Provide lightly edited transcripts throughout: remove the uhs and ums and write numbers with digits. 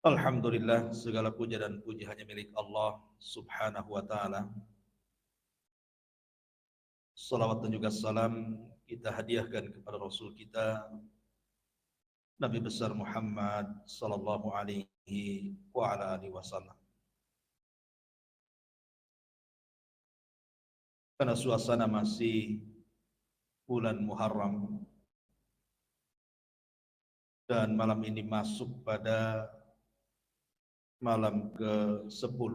Alhamdulillah, segala puja dan puji hanya milik Allah Subhanahu wa taala. Salawat dan juga salam kita hadiahkan kepada Rasul kita Nabi besar Muhammad sallallahu alaihi wa ala alihi wasallam. Karena suasana masih bulan Muharram dan malam ini masuk pada malam ke-10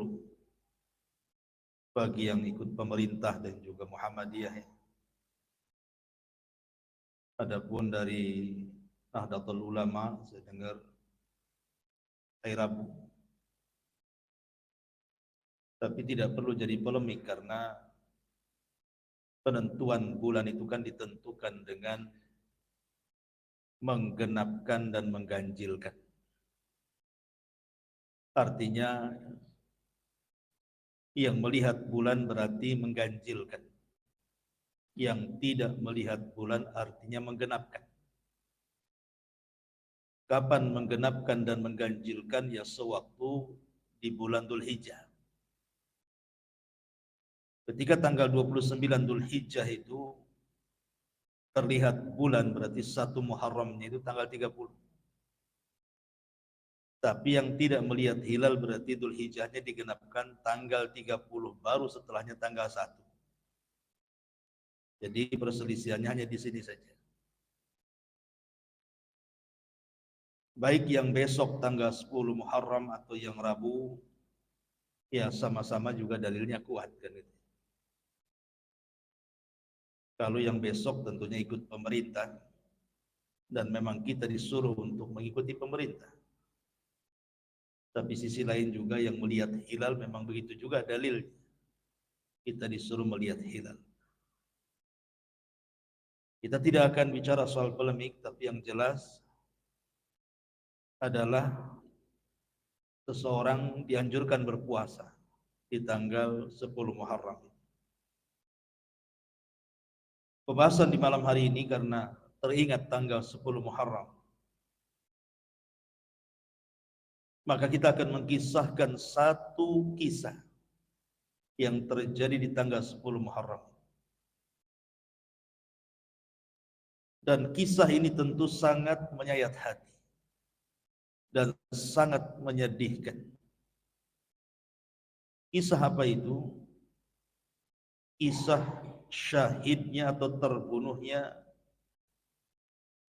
bagi yang ikut pemerintah dan juga Muhammadiyah. Adapun dari Nahdlatul Ulama saya dengar hari Rabu. Tapi tidak perlu jadi polemik karena penentuan bulan itu kan ditentukan dengan menggenapkan dan mengganjilkan. Artinya yang melihat bulan berarti mengganjilkan. Yang tidak melihat bulan artinya menggenapkan. Kapan menggenapkan dan mengganjilkan? Ya sewaktu di bulan Dzulhijjah. Ketika tanggal 29 Dzulhijjah itu terlihat bulan, berarti 1 Muharramnya itu tanggal 30. Tapi yang tidak melihat hilal berarti Dzulhijjahnya digenapkan tanggal 30, baru setelahnya tanggal 1. Jadi perselisihannya hanya di sini saja. Baik yang besok tanggal 10 Muharram atau yang Rabu, ya sama-sama juga dalilnya kuat kan itu. Kalau yang besok tentunya ikut pemerintah dan memang kita disuruh untuk mengikuti pemerintah. Tapi sisi lain juga yang melihat hilal memang begitu juga dalil. Kita disuruh melihat hilal. Kita tidak akan bicara soal polemik, tapi yang jelas adalah seseorang dianjurkan berpuasa di tanggal 10 Muharram. Pembahasan di malam hari ini karena teringat tanggal 10 Muharram, maka kita akan mengisahkan satu kisah yang terjadi di tanggal 10 Muharram. Dan kisah ini tentu sangat menyayat hati dan sangat menyedihkan. Kisah apa itu? Kisah syahidnya atau terbunuhnya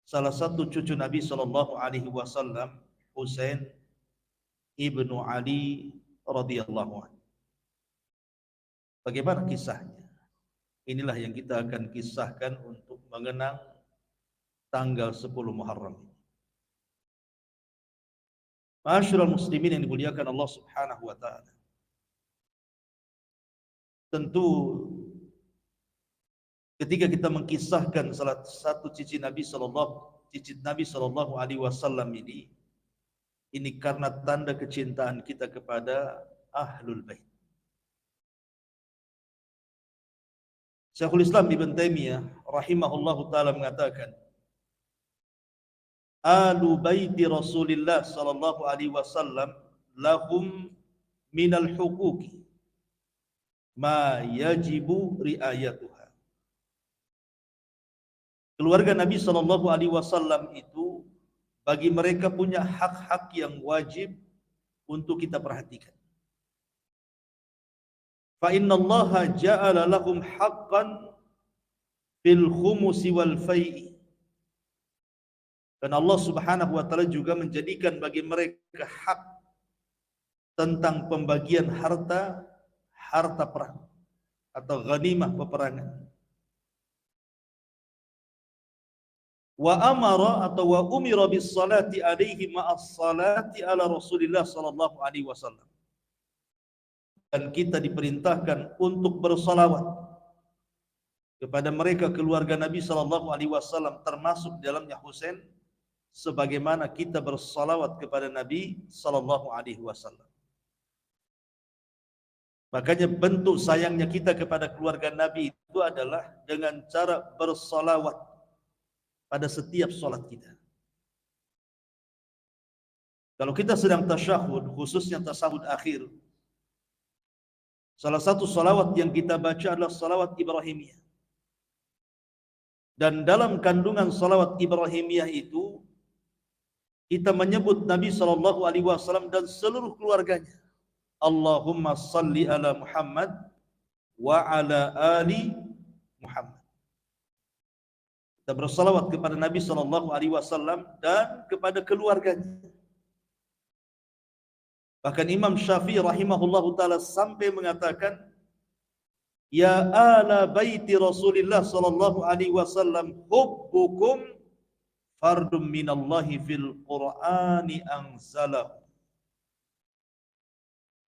salah satu cucu Nabi Shallallahu Alaihi Wasallam, Husain ibnu Ali radhiyallahu anhu. Bagaimana kisahnya? Inilah yang kita akan kisahkan untuk mengenang tanggal 10 Muharram. Ma'asyiral muslimin yang dimuliakan Allah Subhanahu wa taala. Tentu ketika kita mengkisahkan salah satu cicit Nabi Sallallahu Alaihi Wasallam ini karena tanda kecintaan kita kepada Ahlul Bait. Syekhul Islam Ibn Taimiyah rahimahullahu taala mengatakan, Ahlu baiti Rasulillah sallallahu alaihi wasallam lahum minal huquqi ma yajibu riayatuha. Keluarga Nabi sallallahu alaihi wasallam itu bagi mereka punya hak-hak yang wajib untuk kita perhatikan. Fa innallaha ja'ala lahum haqqan fil khumusi wal fai'i. Dan Allah Subhanahu wa taala juga menjadikan bagi mereka hak tentang pembagian harta perang atau ghanimah peperangan. Wa amara atau wa umira bis salati alaihi ma'as salati ala Rasulillah sallallahu alaihi wasallam. Dan kita diperintahkan untuk bersalawat kepada mereka keluarga Nabi sallallahu alaihi wasallam, termasuk dalamnya Husain, sebagaimana kita bersalawat kepada Nabi sallallahu alaihi wasallam. Makanya bentuk sayangnya kita kepada keluarga Nabi itu adalah dengan cara bersalawat pada setiap salat kita. Kalau kita sedang tasyahud, khususnya tasyahud akhir, salah satu salawat yang kita baca adalah salawat Ibrahimiyah. Dan dalam kandungan salawat Ibrahimiyah itu, kita menyebut Nabi SAW dan seluruh keluarganya. Allahumma salli ala Muhammad wa ala ali Muhammad. Kita bersalawat kepada Nabi SAW dan kepada keluarganya. Bahkan Imam Syafi'i rahimahullahu ta'ala sampai mengatakan, ya ala baiti Rasulillah sallallahu alaihi wasallam hubbukum fardum minallahi fil Qur'ani anzalahu.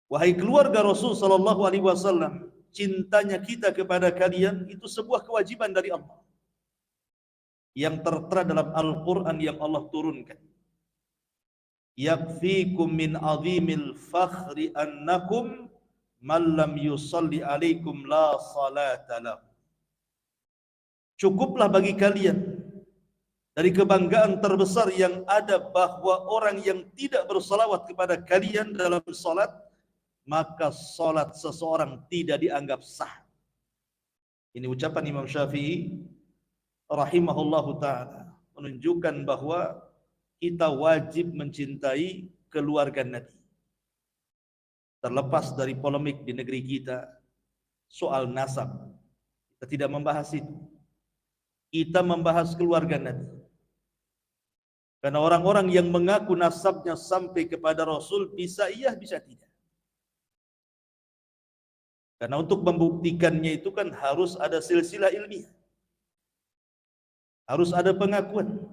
Wahai keluarga Rasul sallallahu alaihi wasallam, cintanya kita kepada kalian itu sebuah kewajiban dari Allah yang tertera dalam Al-Qur'an yang Allah turunkan. Yakfikum min azimil fakhri annakum man lam yusalli alaikum la salata lahu. Cukuplah bagi kalian dari kebanggaan terbesar yang ada bahwa orang yang tidak bersalawat kepada kalian dalam salat, maka salat seseorang tidak dianggap sah. Ini ucapan Imam Syafi'i rahimahullahu ta'ala, menunjukkan bahwa kita wajib mencintai keluarga Nabi. Terlepas dari polemik di negeri kita soal nasab, kita tidak membahas itu. Kita membahas keluarga Nabi. Karena orang-orang yang mengaku nasabnya sampai kepada Rasul bisa iya, bisa tidak. Karena untuk membuktikannya itu kan harus ada silsilah ilmiah. Harus ada pengakuan.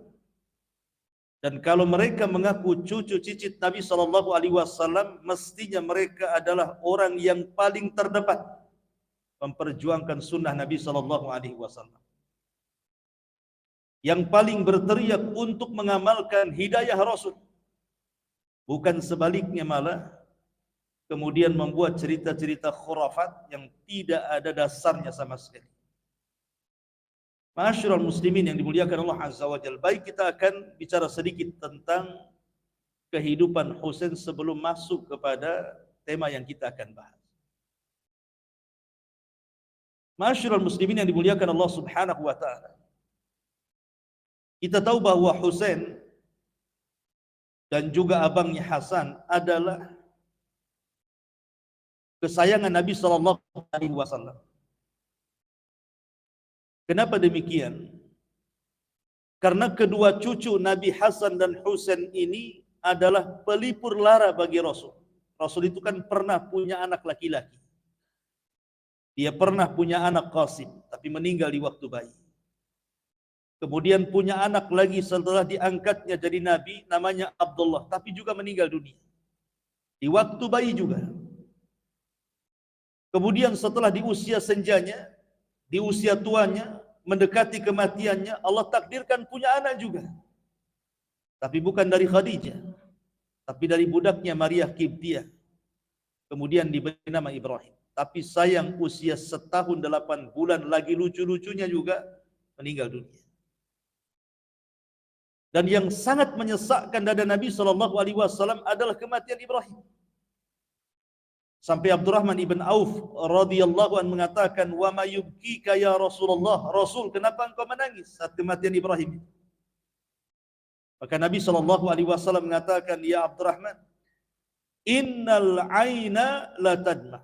Dan kalau mereka mengaku cucu cicit Nabi SAW, mestinya mereka adalah orang yang paling terdepan memperjuangkan sunnah Nabi SAW, yang paling berteriak untuk mengamalkan hidayah Rasul, bukan sebaliknya malah kemudian membuat cerita-cerita khurafat yang tidak ada dasarnya sama sekali. Ma'asyiral muslimin yang dimuliakan Allah Azza wa Jalla, baik kita akan bicara sedikit tentang kehidupan Husain sebelum masuk kepada tema yang kita akan bahas. Ma'asyiral muslimin yang dimuliakan Allah Subhanahu wa taala, kita tahu bahwa Husain dan juga abangnya Hasan adalah kesayangan Nabi sallallahu alaihi wasallam. Kenapa demikian? Karena kedua cucu Nabi Hasan dan Husain ini adalah pelipur lara bagi Rasul. Rasul itu kan pernah punya anak laki-laki. Dia pernah punya anak Qasim, tapi meninggal di waktu bayi. Kemudian punya anak lagi setelah diangkatnya jadi Nabi, namanya Abdullah, tapi juga meninggal dunia. Di waktu bayi juga. Kemudian setelah di usia senjanya, di usia tuanya, mendekati kematiannya, Allah takdirkan punya anak juga. Tapi bukan dari Khadijah, tapi dari budaknya Maria Kibtiyah. Kemudian diberi nama Ibrahim. Tapi sayang usia 1 tahun 8 bulan lagi lucu-lucunya juga meninggal dunia. Dan yang sangat menyesakkan dada Nabi SAW adalah kematian Ibrahim. Sampai Abdurrahman ibn Auf radhiyallahu anhu mengatakan, "Wa ma yubkika ya Rasulullah?" Rasul, kenapa engkau menangis saat kematian Ibrahim? Maka Nabi SAW mengatakan, "Ya Abdurrahman, innal aina la tadma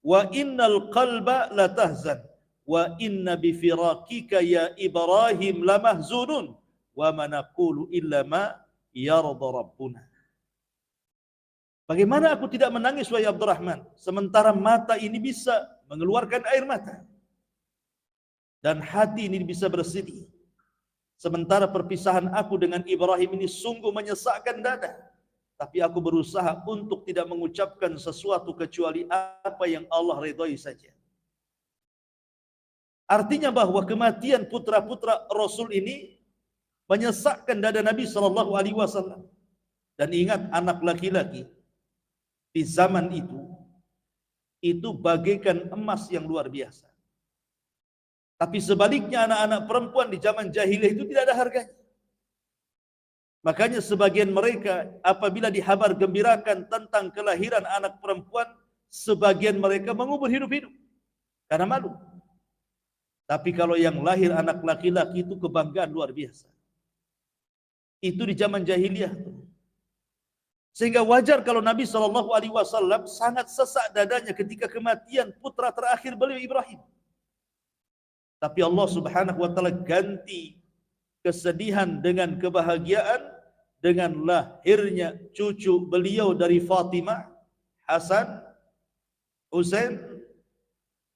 wa innal qalba la tahzan wa inna bi firaqika ya Ibrahim la mahzunun wa ma naqulu illa ma yarda rabbuna." Bagaimana aku tidak menangis wahai Abdurrahman, sementara mata ini bisa mengeluarkan air mata dan hati ini bisa bersedih, sementara perpisahan aku dengan Ibrahim ini sungguh menyesakkan dada, tapi aku berusaha untuk tidak mengucapkan sesuatu kecuali apa yang Allah ridhoi saja. Artinya bahwa kematian putra-putra Rasul ini menyesakkan dada Nabi SAW. Dan ingat, anak laki-laki di zaman itu bagaikan emas yang luar biasa. Tapi sebaliknya anak-anak perempuan di zaman jahiliyah itu tidak ada harganya. Makanya sebagian mereka apabila dihabar gembirakan tentang kelahiran anak perempuan, sebagian mereka mengubur hidup-hidup karena malu. Tapi kalau yang lahir anak laki-laki itu kebanggaan luar biasa. Itu di zaman jahiliyah. Sehingga wajar kalau Nabi SAW sangat sesak dadanya ketika kematian putra terakhir beliau Ibrahim. Tapi Allah Subhanahu wa taala ganti kesedihan dengan kebahagiaan dengan lahirnya cucu beliau dari Fatimah, Hasan, Husain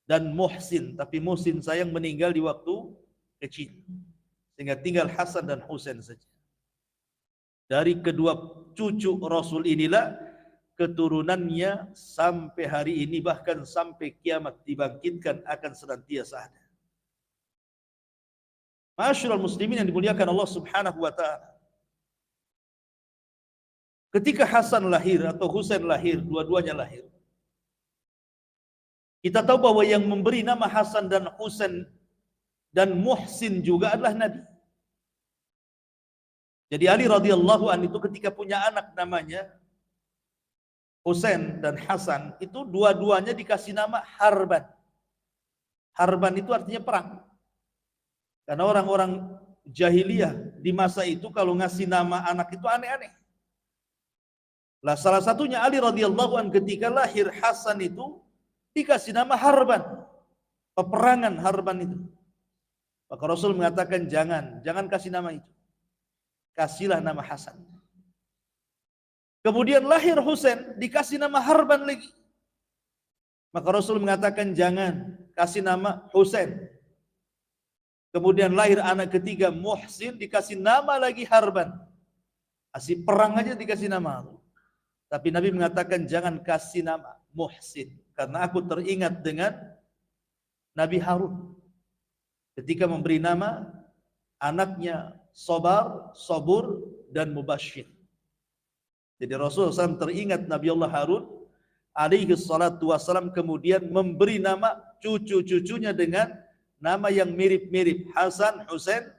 dan Muhsin. Tapi Muhsin sayang meninggal di waktu kecil, sehingga tinggal Hasan dan Husain saja. Dari kedua cucu Rasul inilah keturunannya sampai hari ini, bahkan sampai kiamat dibangkitkan akan senantiasa ada. Ma'asyiral muslimin yang dimuliakan Allah Subhanahu wa taala. Ketika Hasan lahir atau Husain lahir, dua-duanya lahir, kita tahu bahwa yang memberi nama Hasan dan Husain dan Muhsin juga adalah Nabi. Jadi Ali radhiyallahu anhu itu ketika punya anak namanya Husain dan Hasan, itu dua-duanya dikasih nama Harban. Harban itu artinya perang. Karena orang-orang jahiliyah di masa itu kalau ngasih nama anak itu aneh-aneh. Lah salah satunya Ali radhiyallahu anhu ketika lahir Hasan itu dikasih nama Harban. Peperangan Harban itu. Maka Rasul mengatakan jangan kasih nama itu. Kasihlah nama Hasan. Kemudian lahir Husain dikasih nama Harban lagi. Maka Rasul mengatakan jangan, kasih nama Husain. Kemudian lahir anak ketiga Muhsin dikasih nama lagi Harban. Asih perang aja dikasih nama. Tapi Nabi mengatakan jangan kasih nama Muhsin, karena aku teringat dengan Nabi Harun ketika memberi nama anaknya Sobar, Sobur, dan Mubashir. Jadi Rasulullah SAW teringat Nabi Allah Harun alaihi salatu wassalam kemudian memberi nama cucu-cucunya dengan nama yang mirip-mirip, Hasan, Husain,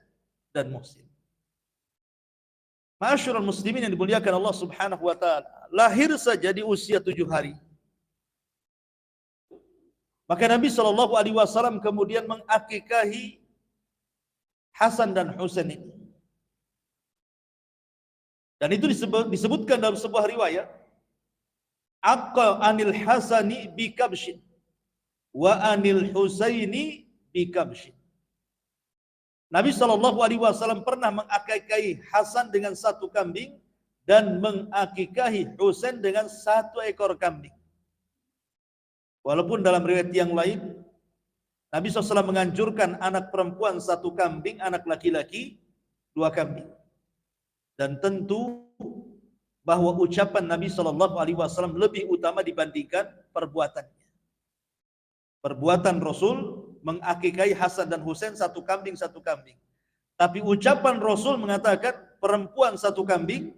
dan Muhsin. Ma'asyiral muslimin yang dimuliakan Allah Subhanahu wa taala, lahir saja di usia 7 hari. Maka Nabi SAW kemudian mengakikahi Hasan dan Husain ini. Dan itu disebutkan dalam sebuah riwayat, Aqqa anil Hasani bi kabshin wa anil Husaini bi kabshin. Nabi SAW pernah mengakikahi Hasan dengan 1 kambing dan mengakikahi Husain dengan 1 ekor kambing. Walaupun dalam riwayat yang lain Nabi SAW menganjurkan anak perempuan 1 kambing, anak laki-laki 2 kambing. Dan tentu bahwa ucapan Nabi SAW lebih utama dibandingkan perbuatannya. Perbuatan Rasul mengakikahi Hasan dan Husain 1 kambing 1 kambing. Tapi ucapan Rasul mengatakan perempuan 1 kambing,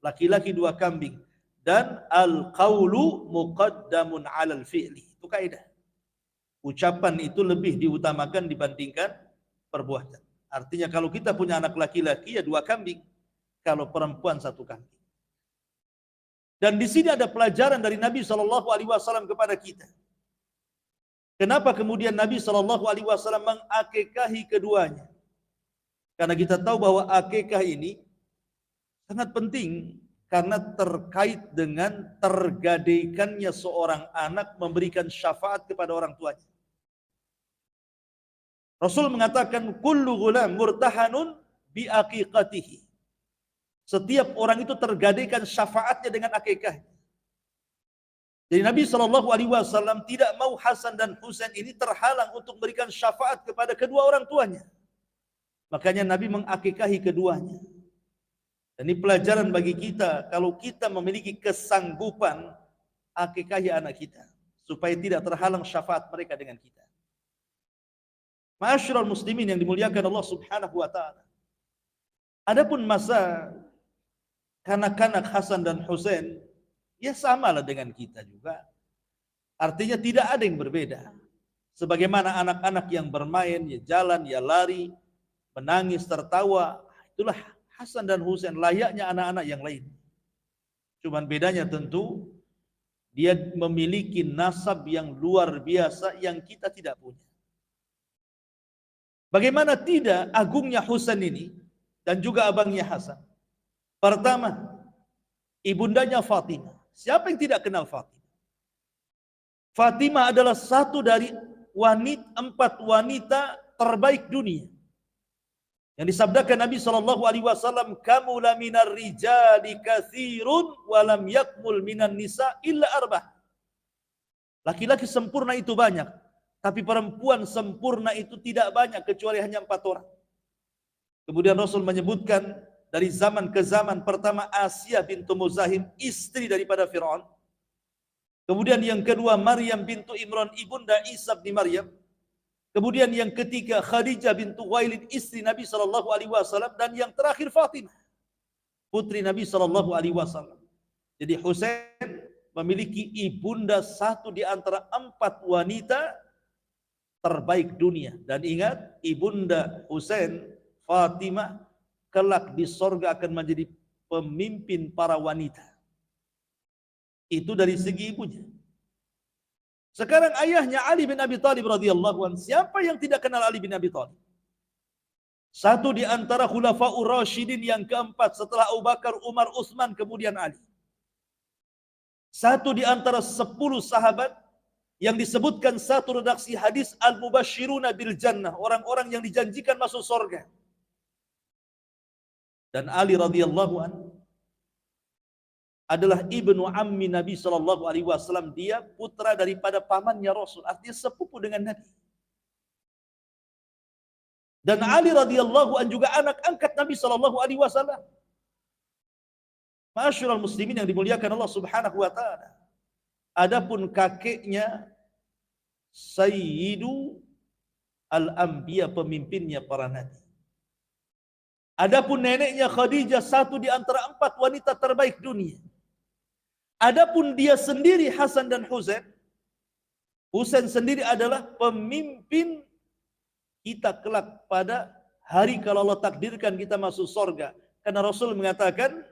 laki-laki 2 kambing. Dan al-qawlu muqaddamun 'alal fi'li. Itu kaidah. Ucapan itu lebih diutamakan dibandingkan perbuatan. Artinya kalau kita punya anak laki-laki ya 2 kambing. Kalau perempuan 1 kambing. Dan di sini ada pelajaran dari Nabi SAW kepada kita. Kenapa kemudian Nabi SAW mengakikahi keduanya? Karena kita tahu bahwa akikah ini sangat penting karena terkait dengan tergadaikannya seorang anak memberikan syafaat kepada orang tuanya. Rasul mengatakan kullu ghulam murtahanun bi aqiqatihi. Setiap orang itu tergadaikan syafaatnya dengan akikah. Jadi Nabi SAW tidak mau Hasan dan Husain ini terhalang untuk memberikan syafaat kepada kedua orang tuanya. Makanya Nabi mengakikahi keduanya. Dan ini pelajaran bagi kita, kalau kita memiliki kesanggupan, akikahi anak kita. Supaya tidak terhalang syafaat mereka dengan kita. Ma'asyiral muslimin yang dimuliakan Allah Subhanahu wa ta'ala. Adapun masa kanak-kanak Hasan dan Husain, ya samalah dengan kita juga. Artinya tidak ada yang berbeda. Sebagaimana anak-anak yang bermain, ya jalan, ya lari, menangis, tertawa, itulah Hasan dan Husain layaknya anak-anak yang lain. Cuman bedanya tentu dia memiliki nasab yang luar biasa yang kita tidak punya. Bagaimana tidak agungnya Husain ini dan juga abangnya Hasan. Pertama, ibundanya Fatimah. Siapa yang tidak kenal Fatimah? Fatimah adalah satu dari empat wanita terbaik dunia. Yang disabdakan Nabi SAW, kamu la minar rijali katsirun walam yakmul minan nisa illa arbah. Laki-laki sempurna itu banyak, tapi perempuan sempurna itu tidak banyak kecuali hanya 4 orang. Kemudian Rasul menyebutkan dari zaman ke zaman, pertama Asia bintu Muzahim, istri daripada Fir'aun. Kemudian yang kedua Maryam bintu Imran, ibunda Isa bin Maryam. Kemudian yang ketiga Khadijah bintu Khuwailid, istri Nabi SAW, dan yang terakhir Fatimah, putri Nabi SAW. Jadi Husain memiliki ibunda satu di antara 4 wanita terbaik dunia. Dan ingat, ibunda Husain, Fatimah, kelak di sorga akan menjadi pemimpin para wanita. Itu dari segi ibunya. Sekarang ayahnya Ali bin Abi Thalib radhiyallahu anhu. Siapa yang tidak kenal Ali bin Abi Thalib? Satu di antara khulafaur rasyidin yang keempat setelah Abu Bakar, Umar, Utsman, kemudian Ali. Satu di antara 10 sahabat yang disebutkan satu redaksi hadis al-mubashshiruna bil jannah, orang-orang yang dijanjikan masuk surga. Dan Ali radhiyallahu anhu adalah ibnu ammi Nabi SAW. Dia putra daripada pamannya Rasul, artinya sepupu dengan Nabi. Dan Ali radhiyallahu anhu juga anak angkat Nabi SAW. Ma'asyiral muslimin yang dimuliakan Allah Subhanahu wa taala. Adapun kakeknya Sayyidu al-Anbiya, pemimpinnya para nabi. Adapun neneknya Khadijah, satu di antara 4 wanita terbaik dunia. Adapun dia sendiri Hasan dan Husain, Husain sendiri adalah pemimpin kita kelak pada hari kalau Allah takdirkan kita masuk surga. Karena Rasul mengatakan,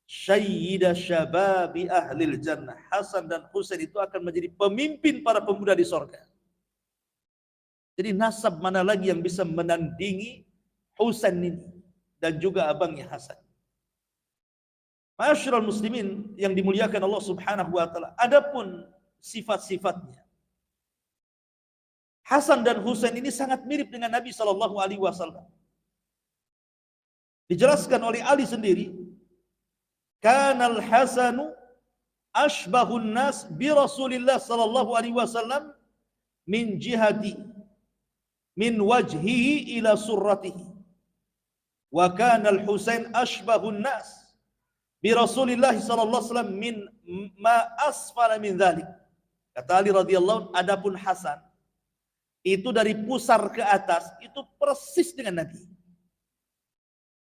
Sayyida syababi ahlil jannah. Hasan dan Husain itu akan menjadi pemimpin para pemuda di surga. Jadi nasab mana lagi yang bisa menandingi Husain ini dan juga abangnya Hasan. Ma'asyiral muslimin yang dimuliakan Allah Subhanahu wa taala. Adapun sifat-sifatnya, Hasan dan Husain ini sangat mirip dengan Nabi SAW. Dijelaskan oleh Ali sendiri, Kanal Hasanu ashbahun nas bi Rasulillah SAW min jihati min wajhihi ila surratihi. Wa kanal Husain ashbahun nas bi Rasulillah sallallahu alaihi wasallam min ma asfala min dzalik. Kata Ali radhiyallahu anhu, adapun Hasan itu dari pusar ke atas itu persis dengan Nabi.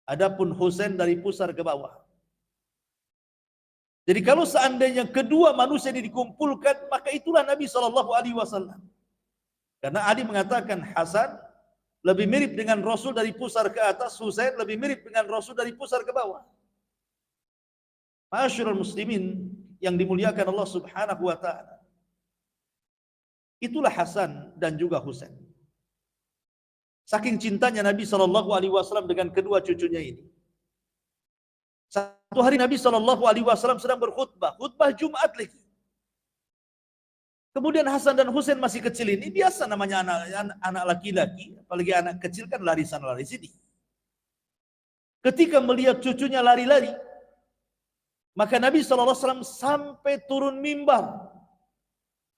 Adapun Husain dari pusar ke bawah. Jadi kalau seandainya kedua manusia ini dikumpulkan, maka itulah Nabi sallallahu alaihi wasallam. Karena Ali mengatakan Hasan lebih mirip dengan Rasul dari pusar ke atas, Husain lebih mirip dengan Rasul dari pusar ke bawah. Ma'asyiral muslimin yang dimuliakan Allah Subhanahu wa taala. Itulah Hasan dan juga Husain. Saking cintanya Nabi SAW dengan kedua cucunya ini. Satu hari Nabi SAW sedang berkhutbah, khutbah Jumat lagi. Kemudian Hasan dan Husain masih kecil ini, biasa namanya anak laki-laki, apalagi anak kecil kan lari sana lari sini. Ketika melihat cucunya lari-lari, maka Nabi SAW sampai turun mimbar.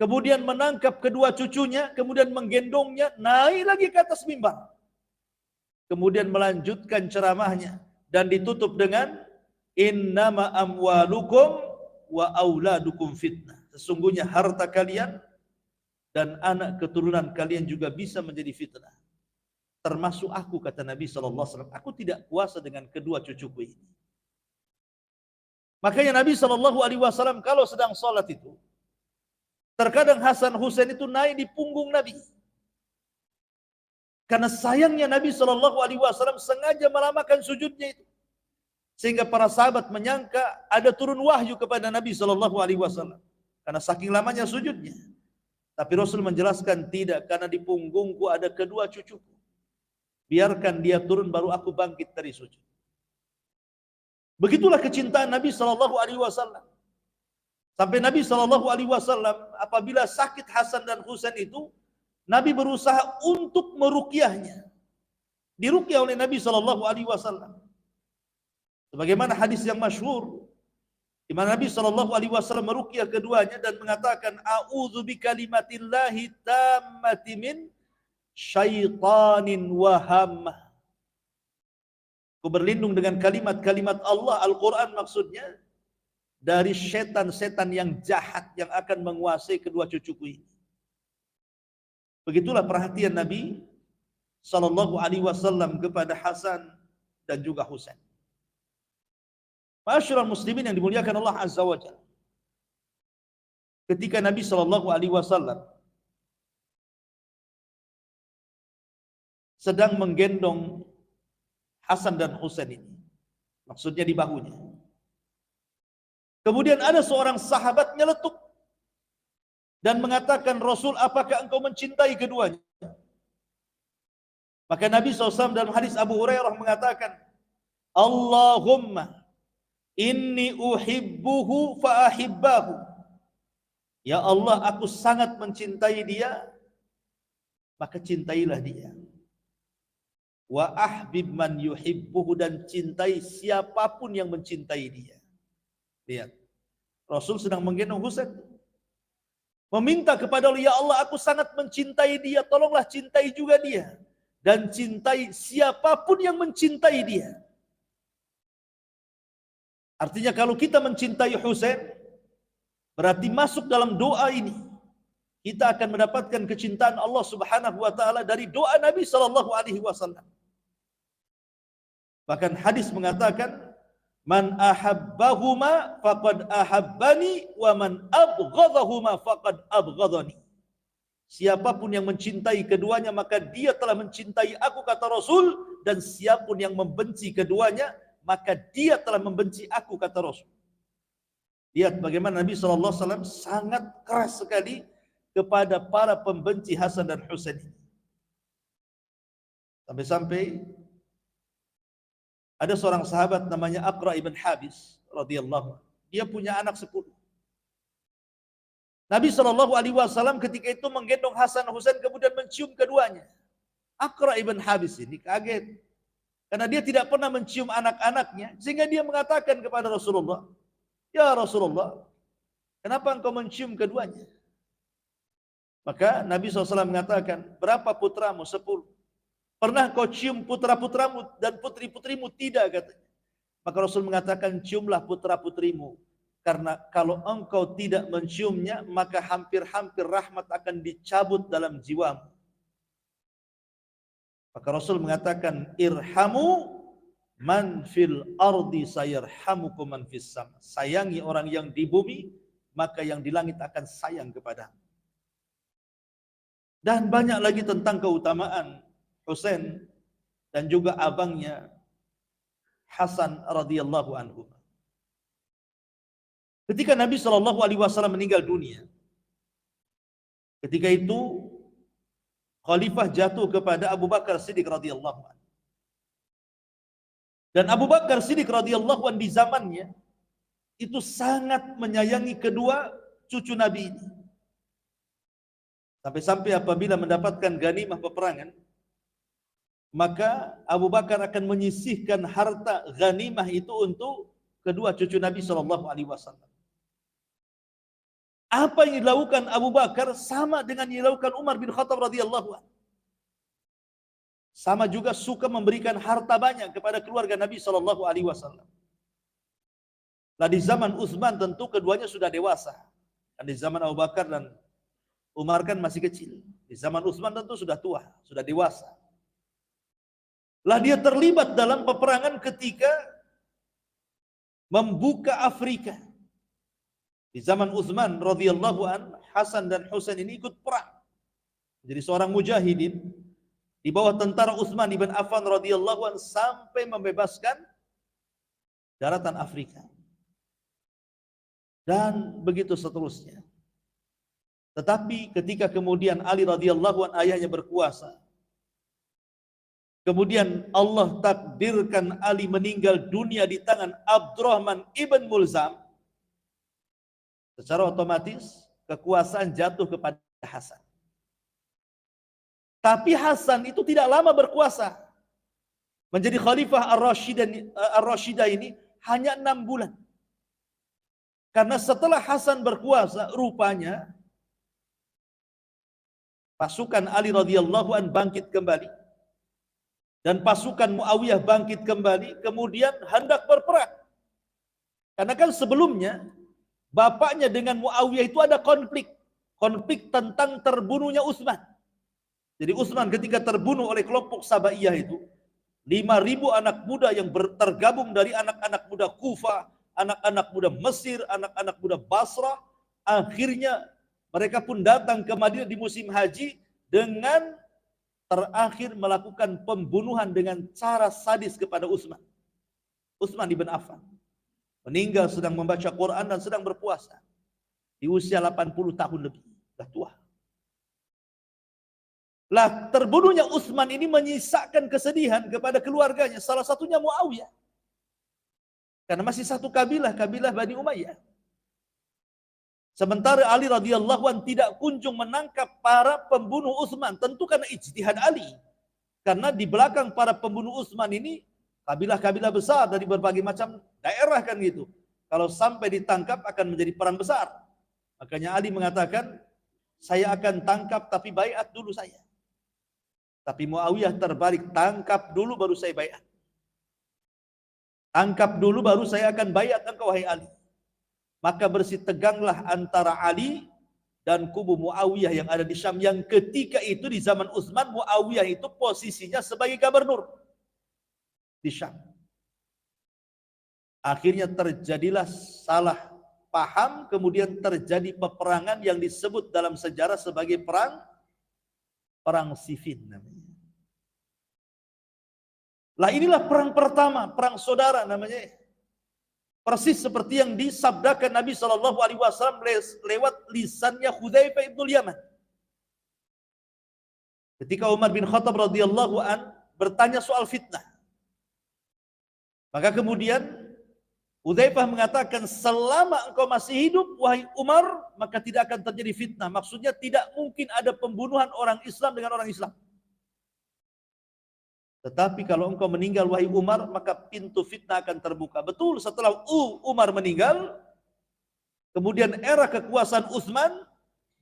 Kemudian menangkap kedua cucunya, kemudian menggendongnya, naik lagi ke atas mimbar. Kemudian melanjutkan ceramahnya dan ditutup dengan innama amwalukum wa auladukum fitnah. Sesungguhnya harta kalian dan anak keturunan kalian juga bisa menjadi fitnah. Termasuk aku, kata Nabi SAW. Aku tidak puasa dengan kedua cucuku ini. Makanya Nabi SAW kalau sedang sholat itu, terkadang Hasan Husain itu naik di punggung Nabi. Karena sayangnya Nabi SAW sengaja melamakan sujudnya itu. sehingga para sahabat menyangka ada turun wahyu kepada Nabi SAW karena saking lamanya sujudnya. Tapi Rasul menjelaskan tidak, karena di punggungku ada kedua cucuku. Biarkan dia turun baru aku bangkit dari sujud. Begitulah kecintaan Nabi SAW. Sampai Nabi SAW apabila sakit Hasan dan Husain itu, Nabi berusaha untuk meruqyahnya. Diruqyah oleh Nabi SAW. Sebagaimana hadis yang masyhur, di mana Nabi SAW meruqyah keduanya dan mengatakan, A'udzu bikalimatillahi tammati min syaitanin wahammah. Aku berlindung dengan kalimat-kalimat Allah, Al-Quran maksudnya, dari setan-setan yang jahat yang akan menguasai kedua cucuku ini. Begitulah perhatian Nabi SAW kepada Hasan dan juga Husain. Ma'asyiral muslimin yang dimuliakan Allah Azza wa Jalla. Ketika Nabi SAW sedang menggendong Hasan dan Husain ini, maksudnya di bahunya. Kemudian ada seorang sahabat nyeletuk dan mengatakan, Rasul, apakah engkau mencintai keduanya? Maka Nabi SAW dalam hadis Abu Hurairah mengatakan, Allahumma inni uhibbuhu fa'ahibbahu. Ya Allah, aku sangat mencintai dia, maka cintailah dia. Wa ahbib man yuhibbuhu, dan cintai siapapun yang mencintai dia. Lihat, Rasul sedang menggendong Husain, meminta kepada Allah, ya Allah, aku sangat mencintai dia, tolonglah cintai juga dia, dan cintai siapapun yang mencintai dia. Artinya kalau kita mencintai Husain, berarti masuk dalam doa ini, kita akan mendapatkan kecintaan Allah Subhanahu wa taala dari doa Nabi SAW. Bahkan hadis mengatakan, man ahabbahuma faqad ahabbani wa man abghadahuma faqad abghadani. Siapapun yang mencintai keduanya, maka dia telah mencintai aku, kata Rasul, dan siapapun yang membenci keduanya, maka dia telah membenci aku, kata Rasul. Lihat bagaimana Nabi SAW sangat keras sekali kepada para pembenci Hasan dan Husain. Sampai-sampai ada seorang sahabat namanya Aqra ibn Habis radhiyallahu anhu. Dia punya anak 10. Nabi SAW ketika itu menggendong Hasan dan Husain kemudian mencium keduanya. Aqra ibn Habis ini kaget, karena dia tidak pernah mencium anak-anaknya, sehingga dia mengatakan kepada Rasulullah, ya Rasulullah, kenapa engkau mencium keduanya? Maka Nabi SAW mengatakan, berapa putramu? 10. Pernah kau cium putra-putramu dan putri-putrimu? Tidak, katanya. Maka Rasul mengatakan, ciumlah putra-putrimu, karena kalau engkau tidak menciumnya, maka hampir-hampir rahmat akan dicabut dalam jiwamu. Maka Rasul mengatakan, irhamu man fil ardi sayarhamukum man fis sama. Sayangi orang yang di bumi, maka yang di langit akan sayang kepadamu. Dan banyak lagi tentang keutamaan Husain dan juga abangnya Hasan radhiyallahu anhu. Ketika Nabi SAW meninggal dunia, ketika itu khalifah jatuh kepada Abu Bakar Siddiq radhiyallahu anhu. Dan Abu Bakar Siddiq radhiyallahu anhu di zamannya itu sangat menyayangi kedua cucu Nabi ini. Sampai-sampai apabila mendapatkan ghanimah peperangan, maka Abu Bakar akan menyisihkan harta ghanimah itu untuk kedua cucu Nabi SAW. Apa yang dilakukan Abu Bakar sama dengan yang dilakukan Umar bin Khattab radhiyallahu anhu. Sama juga suka memberikan harta banyak kepada keluarga Nabi SAW. Nah, di zaman Utsman tentu keduanya sudah dewasa. Dan di zaman Abu Bakar dan Umar kan masih kecil. Di zaman Utsman tentu sudah tua, sudah dewasa. Lah dia terlibat dalam peperangan ketika membuka Afrika. Di zaman Utsman radhiyallahu an, Hasan dan Husain ini ikut perang. Jadi seorang mujahidin di bawah tentara Utsman ibn Affan radhiyallahu an sampai membebaskan daratan Afrika. Dan begitu seterusnya. Tetapi ketika kemudian Ali radhiyallahu anhu ayahnya berkuasa, kemudian Allah takdirkan Ali meninggal dunia di tangan Abdurrahman ibn Mulzam, secara otomatis kekuasaan jatuh kepada Hasan. Tapi Hasan itu tidak lama berkuasa. Menjadi Khalifah Ar-Rashidah ini hanya 6 bulan. Karena setelah Hasan berkuasa, rupanya pasukan Ali radhiyallahu an bangkit kembali. Dan pasukan Muawiyah bangkit kembali, kemudian hendak berperang. Karena kan sebelumnya, bapaknya dengan Muawiyah itu ada konflik. Konflik tentang terbunuhnya Utsman. Jadi Utsman ketika terbunuh oleh kelompok Sabaiyah itu, 5.000 anak muda yang tergabung dari anak-anak muda Kufah, anak-anak muda Mesir, anak-anak muda Basrah, akhirnya mereka pun datang ke Madinah di musim haji dengan terakhir melakukan pembunuhan dengan cara sadis kepada Utsman. Utsman ibn Affan meninggal sedang membaca Quran dan sedang berpuasa di usia 80 tahun lebih, sudah tua. Lah terbunuhnya Utsman ini menyisakan kesedihan kepada keluarganya, salah satunya Muawiyah. Karena masih satu kabilah Bani Umayyah. Sementara Ali radhiyallahu anhu tidak kunjung menangkap para pembunuh Utsman, tentu karena ijtihad Ali. Karena di belakang para pembunuh Utsman ini kabilah-kabilah besar dari berbagai macam daerah kan gitu. Kalau sampai ditangkap akan menjadi perang besar. Makanya Ali mengatakan, saya akan tangkap tapi baiat dulu saya. Tapi Muawiyah terbalik, tangkap dulu baru saya baiat. Tangkap dulu baru saya akan baiat engkau wahai Ali. Maka bersiteganlah antara Ali dan kubu Muawiyah yang ada di Syam, yang ketika itu di zaman Utsman Muawiyah itu posisinya sebagai gubernur di Syam. Akhirnya terjadilah salah paham, kemudian terjadi peperangan yang disebut dalam sejarah sebagai perang Siffin namanya. Lah inilah perang pertama, perang saudara namanya. Persis seperti yang disabdakan Nabi SAW lewat lisannya Hudzaifah ibn Yaman. Ketika Umar bin Khattab radhiyallahu an bertanya soal fitnah, maka kemudian Hudzaifah mengatakan, selama engkau masih hidup wahai Umar, maka tidak akan terjadi fitnah. Maksudnya tidak mungkin ada pembunuhan orang Islam dengan orang Islam. Tetapi kalau engkau meninggal wahai Umar, maka pintu fitnah akan terbuka. Betul, setelah Umar meninggal, kemudian era kekuasaan Utsman,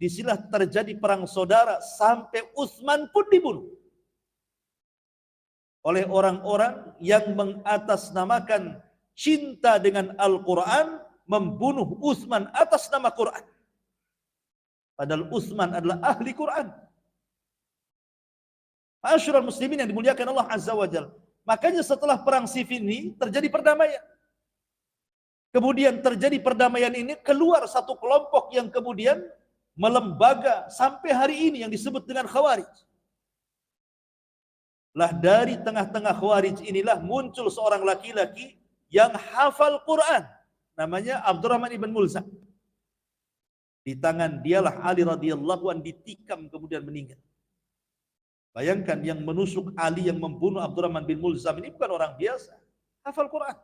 disinilah terjadi perang saudara sampai Utsman pun dibunuh oleh orang-orang yang mengatasnamakan cinta dengan Al-Quran, membunuh Utsman atas nama Quran. Padahal Utsman adalah ahli Quran. Ma'asyiral muslimin yang dimuliakan Allah Azza wa Jalla. Makanya setelah perang Siffin ini terjadi perdamaian. Kemudian terjadi perdamaian ini, keluar satu kelompok yang kemudian melembaga sampai hari ini yang disebut dengan Khawarij. Lah dari tengah-tengah Khawarij inilah muncul seorang laki-laki yang hafal Quran, namanya Abdurrahman ibn Mulzam. Di tangan dialah Ali radhiyallahu anhu ditikam kemudian meninggal. Bayangkan yang menusuk Ali, yang membunuh Abdurrahman bin Mulzam ini bukan orang biasa, hafal Quran.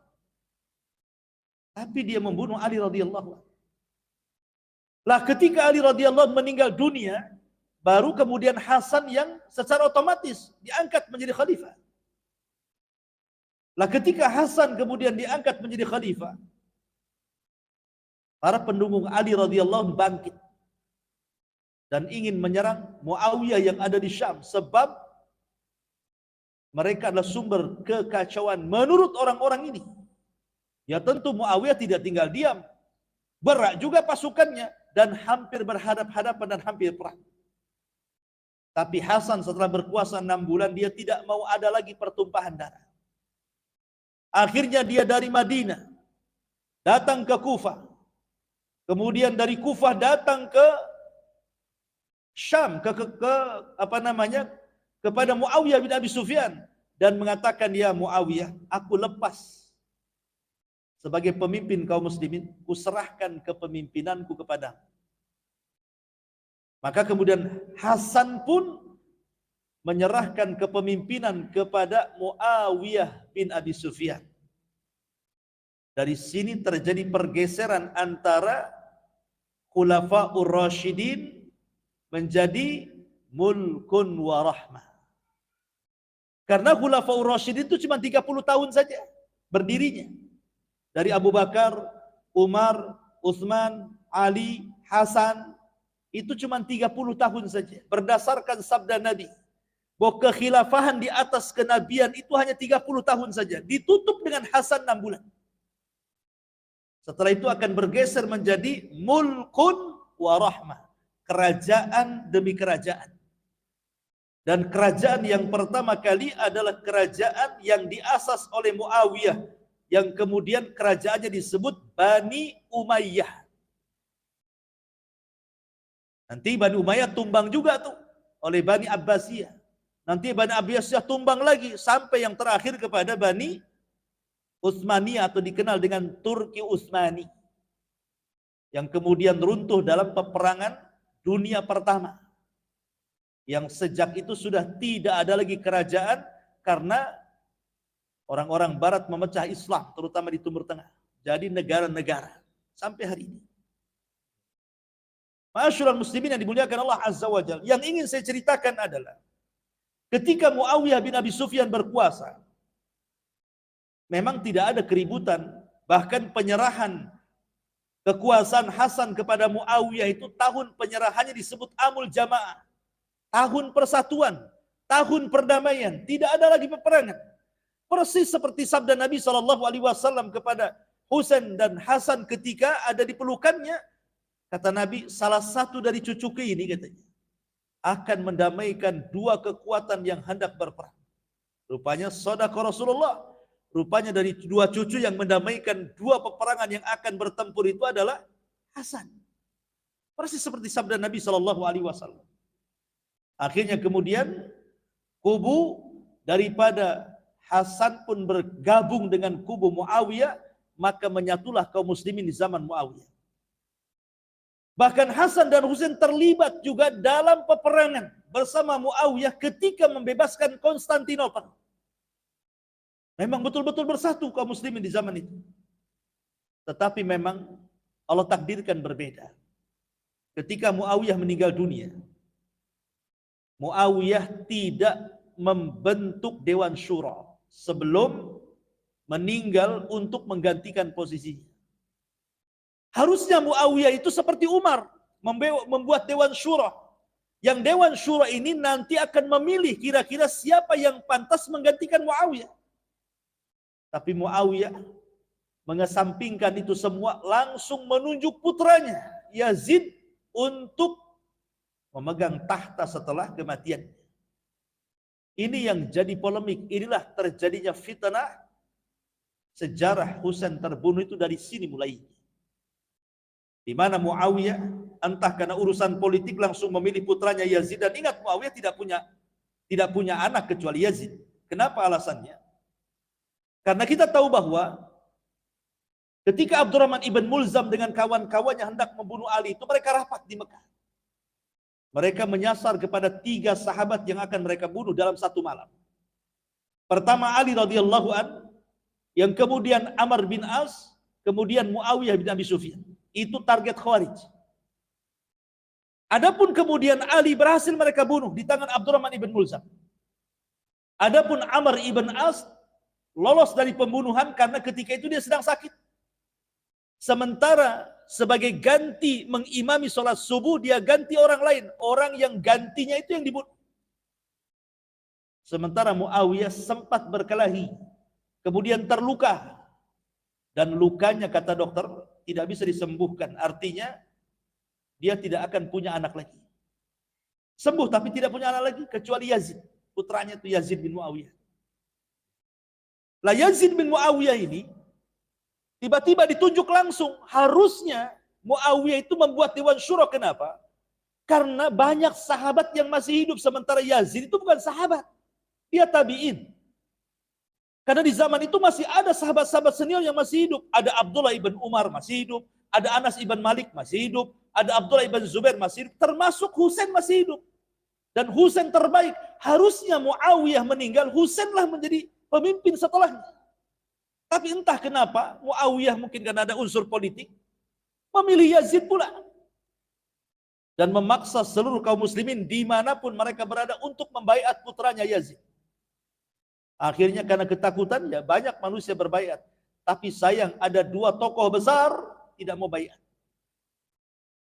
Tapi dia membunuh Ali radhiyallahu anhu. Lah ketika Ali radhiyallahu anhu meninggal dunia, baru kemudian Hasan yang secara otomatis diangkat menjadi khalifah. Lah ketika Hasan kemudian diangkat menjadi khalifah, para pendukung Ali radhiyallahu anhu bangkit dan ingin menyerang Muawiyah yang ada di Syam, sebab mereka adalah sumber kekacauan menurut orang-orang ini. Ya tentu Muawiyah tidak tinggal diam, berak juga pasukannya dan hampir berhadap-hadapan dan hampir perang. Tapi Hasan setelah berkuasa 6 bulan, dia tidak mau ada lagi pertumpahan darah. Akhirnya dia dari Madinah datang ke Kufah, kemudian dari Kufah datang ke Syam, kepada Muawiyah bin Abi Sufyan, dan mengatakan, ya Muawiyah, aku lepas sebagai pemimpin kaum muslimin, kuserahkan kepemimpinanku kepadamu. Maka kemudian Hasan pun menyerahkan kepemimpinan kepada Muawiyah bin Abi Sufyan. Dari sini terjadi pergeseran antara Khulafaur Rasyidin menjadi mulkun wa rahmah. Karena Khulafaur Rasyidin itu cuma 30 tahun saja berdirinya. Dari Abu Bakar, Umar, Utsman, Ali, Hasan, itu cuma 30 tahun saja. Berdasarkan sabda Nabi, bahwa kekhilafahan di atas kenabian itu hanya 30 tahun saja. Ditutup dengan Hasan 6 bulan. Setelah itu akan bergeser menjadi mulkun wa rahmah. Kerajaan demi kerajaan. Dan kerajaan yang pertama kali adalah kerajaan yang diasas oleh Muawiyah. Yang kemudian kerajaannya disebut Bani Umayyah. Nanti Bani Umayyah tumbang juga tuh oleh Bani Abbasiyah. Nanti Bani Abbasiyah tumbang lagi sampai yang terakhir kepada Bani Utsmaniyah atau dikenal dengan Turki Utsmani. Yang kemudian runtuh dalam peperangan dunia pertama. Yang sejak itu sudah tidak ada lagi kerajaan karena orang-orang barat memecah Islam terutama di Timur Tengah. Jadi negara-negara sampai hari ini. Ma'asyiral muslimin yang dimuliakan Allah Azza wa Jalla, yang ingin saya ceritakan adalah ketika Muawiyah bin Abi Sufyan berkuasa, memang tidak ada keributan, bahkan penyerahan kekuasaan Hasan kepada Muawiyah itu tahun penyerahannya disebut Amul Jamaah, tahun persatuan, tahun perdamaian, tidak ada lagi peperangan. Persis seperti sabda Nabi SAW kepada Husain dan Hasan ketika ada di pelukannya. Kata Nabi, salah satu dari cucuku ini katanya akan mendamaikan dua kekuatan yang hendak berperang. Rupanya sedekah Rasulullah. Rupanya dari dua cucu yang mendamaikan dua peperangan yang akan bertempur itu adalah Hasan. Persis seperti sabda Nabi SAW. Akhirnya kemudian kubu daripada Hasan pun bergabung dengan kubu Muawiyah, maka menyatulah kaum muslimin di zaman Muawiyah. Bahkan Hasan dan Husain terlibat juga dalam peperangan bersama Muawiyah ketika membebaskan Konstantinopel. Memang betul-betul bersatu kaum muslimin di zaman itu. Tetapi memang Allah takdirkan berbeda. Ketika Muawiyah meninggal dunia, Muawiyah tidak membentuk Dewan Syura sebelum meninggal untuk menggantikan posisinya. Harusnya Muawiyah itu seperti Umar, membuat Dewan Syura. Yang Dewan Syura ini nanti akan memilih kira-kira siapa yang pantas menggantikan Muawiyah. Tapi Muawiyah mengesampingkan itu semua, langsung menunjuk putranya Yazid untuk memegang tahta setelah kematiannya. Ini yang jadi polemik. Inilah terjadinya fitnah. Sejarah Husain terbunuh itu dari sini mulai. Di mana Muawiyah entah karena urusan politik langsung memilih putranya Yazid, dan ingat Muawiyah tidak punya anak kecuali Yazid. Kenapa alasannya? Karena kita tahu bahwa ketika Abdurrahman ibn Mulzam dengan kawan-kawannya hendak membunuh Ali itu, mereka rapat di Mekah. Mereka menyasar kepada 3 sahabat yang akan mereka bunuh dalam satu malam. Pertama Ali radhiyallahu an, yang kemudian Amr bin As, kemudian Muawiyah bin Abi Sufyan. Itu target Khawarij. Adapun kemudian Ali berhasil mereka bunuh di tangan Abdurrahman ibn Mulzam. Adapun Amr ibn As lolos dari pembunuhan karena ketika itu dia sedang sakit. Sementara sebagai ganti mengimami sholat subuh, dia ganti orang lain. Orang yang gantinya itu yang dibunuh. Sementara Muawiyah sempat berkelahi, kemudian terluka. Dan lukanya kata dokter tidak bisa disembuhkan. Artinya dia tidak akan punya anak lagi. Sembuh tapi tidak punya anak lagi kecuali Yazid. Putranya itu Yazid bin Muawiyah. Lah Yazid bin Muawiyah ini tiba-tiba ditunjuk langsung. Harusnya Muawiyah itu membuat Dewan Syura. Kenapa? Karena banyak sahabat yang masih hidup, sementara Yazid itu bukan sahabat. Dia tabi'in. Karena di zaman itu masih ada sahabat-sahabat senior yang masih hidup. Ada Abdullah ibn Umar masih hidup, ada Anas ibn Malik masih hidup, ada Abdullah ibn Zubair masih hidup, termasuk Husain masih hidup. Dan Husain terbaik. Harusnya Muawiyah meninggal, Husainlah menjadi pemimpin setelahnya. Tapi entah kenapa Muawiyah mungkin karena ada unsur politik memilih Yazid pula. Dan memaksa seluruh kaum muslimin dimanapun mereka berada untuk membaiat putranya Yazid. Akhirnya karena ketakutan ya banyak manusia berbaiat. Tapi sayang ada dua tokoh besar tidak mau baiat.